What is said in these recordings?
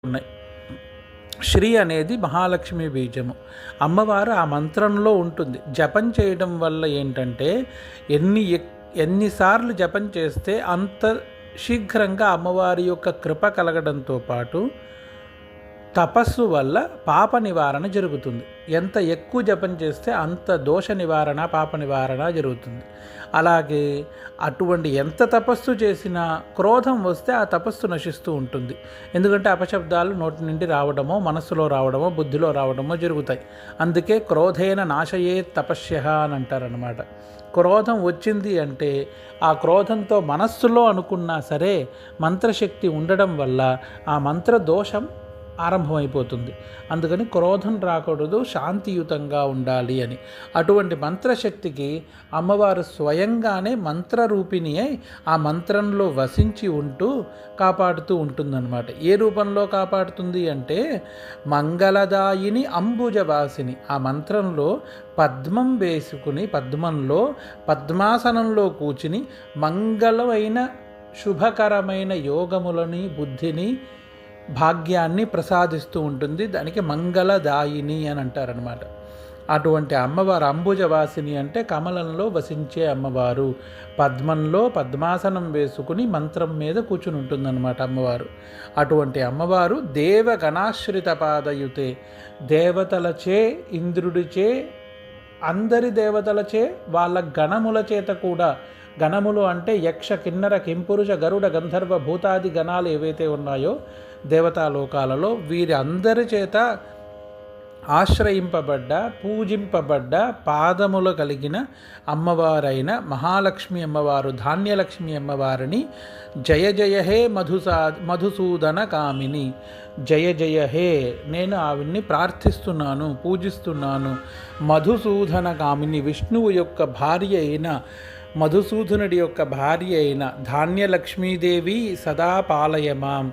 ఉన్నాయి. శ్రీ అనేది మహాలక్ష్మి బీజము. అమ్మవారు ఆ మంత్రంలో ఉంటుంది. జపం చేయడం వల్ల ఏంటంటే ఎన్నిసార్లు జపం చేస్తే అంత శీఘ్రంగా అమ్మవారి యొక్క కృప కలగడంతో పాటు తపస్సు వల్ల పాప నివారణ జరుగుతుంది. ఎంత ఎక్కువ జపం చేస్తే అంత దోష నివారణ, పాప నివారణ జరుగుతుంది. అలాగే అటువంటి ఎంత తపస్సు చేసినా క్రోధం వస్తే ఆ తపస్సు నశిస్తూ ఉంటుంది. ఎందుకంటే అపశబ్దాలు నోటి నుండి రావడమో, మనస్సులో రావడమో, బుద్ధిలో రావడమో జరుగుతాయి. అందుకే క్రోధేన నాశయే తపస్య అని అంటారనమాట. క్రోధం వచ్చింది అంటే ఆ క్రోధంతో మనస్సులో అనుకున్నా సరే మంత్రశక్తి ఉండడం వల్ల ఆ మంత్ర దోషం ఆరంభమైపోతుంది. అందుకని క్రోధం రాకూడదు, శాంతియుతంగా ఉండాలి అని. అటువంటి మంత్రశక్తికి అమ్మవారు స్వయంగానే మంత్రరూపిణి అయి ఆ మంత్రంలో వసించి ఉంటూ కాపాడుతూ ఉంటుందన్నమాట. ఏ రూపంలో కాపాడుతుంది అంటే మంగళదాయిని అంబుజవాసిని. ఆ మంత్రంలో పద్మం వేసుకుని పద్మాసనంలో కూర్చుని మంగళమైన శుభకరమైన యోగములని, బుద్ధిని, భాగ్యాన్ని ప్రసాదిస్తూ ఉంటుంది. దానికి మంగళదాయిని అని అంటారనమాట. అటువంటి అమ్మవారు అంబుజవాసిని అంటే కమలంలో వసించే అమ్మవారు. పద్మంలో పద్మాసనం వేసుకుని మంత్రం మీద కూర్చుని ఉంటుందన్నమాట అమ్మవారు. అటువంటి అమ్మవారు దేవగణాశ్రిత పాదయుతే, దేవతలచే, ఇంద్రుడిచే, అందరి దేవతలచే, వాళ్ళ గణముల చేత కూడా, గణములు అంటే యక్ష, కిన్నర, కింపురుష, గరుడ, గంధర్వ, భూతాది గణాలు ఏవైతే ఉన్నాయో దేవతాలోకాలలో వీరి అందరి చేత ఆశ్రయింపబడ్డ, పూజింపబడ్డ, పాదములు కలిగిన అమ్మవారైన మహాలక్ష్మి అమ్మవారు, ధాన్యలక్ష్మి అమ్మవారిని జయ జయ హే మధుసూదన కామిని, జయ జయ హే, నేను ఆవిడ్ని ప్రార్థిస్తున్నాను, పూజిస్తున్నాను. మధుసూదన కామిని, విష్ణువు యొక్క భార్య అయిన, మధుసూదనుడి యొక్క భార్య అయిన ధాన్యలక్ష్మీదేవి సదా పాలయమాం,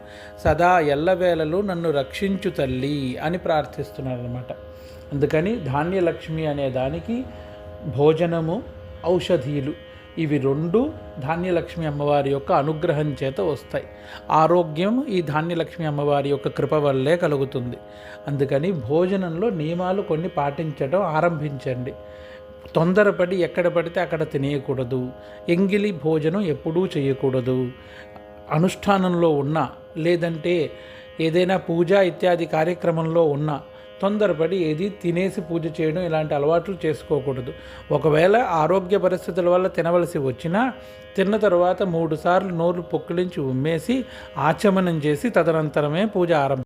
సదా ఎల్లవేళలు నన్ను రక్షించు తల్లి అని ప్రార్థిస్తున్నాడు అనమాట. అందుకని ధాన్యలక్ష్మి అనే దానికి భోజనము, ఔషధీలు, ఇవి రెండు ధాన్యలక్ష్మి అమ్మవారి యొక్క అనుగ్రహం చేత వస్తాయి. ఆరోగ్యం ఈ ధాన్యలక్ష్మి అమ్మవారి యొక్క కృప వల్లే కలుగుతుంది. అందుకని భోజనంలో నియమాలు కొన్ని పాటించడం ఆరంభించండి. తొందరపడి ఎక్కడ పడితే అక్కడ తినేయకూడదు. ఎంగిలి భోజనం ఎప్పుడూ చేయకూడదు. అనుష్ఠానంలో ఉన్న, లేదంటే ఏదైనా పూజ ఇత్యాది కార్యక్రమంలో ఉన్న తొందరపడి ఏది తినేసి పూజ చేయడం ఇలాంటి అలవాట్లు చేసుకోకూడదు. ఒకవేళ ఆరోగ్య పరిస్థితుల వల్ల తినవలసి వచ్చినా తిన్న తర్వాత 3 సార్లు నోరు పొక్కిలించి ఉమ్మేసి ఆచమనం చేసి తదనంతరమే పూజ ఆరంభం.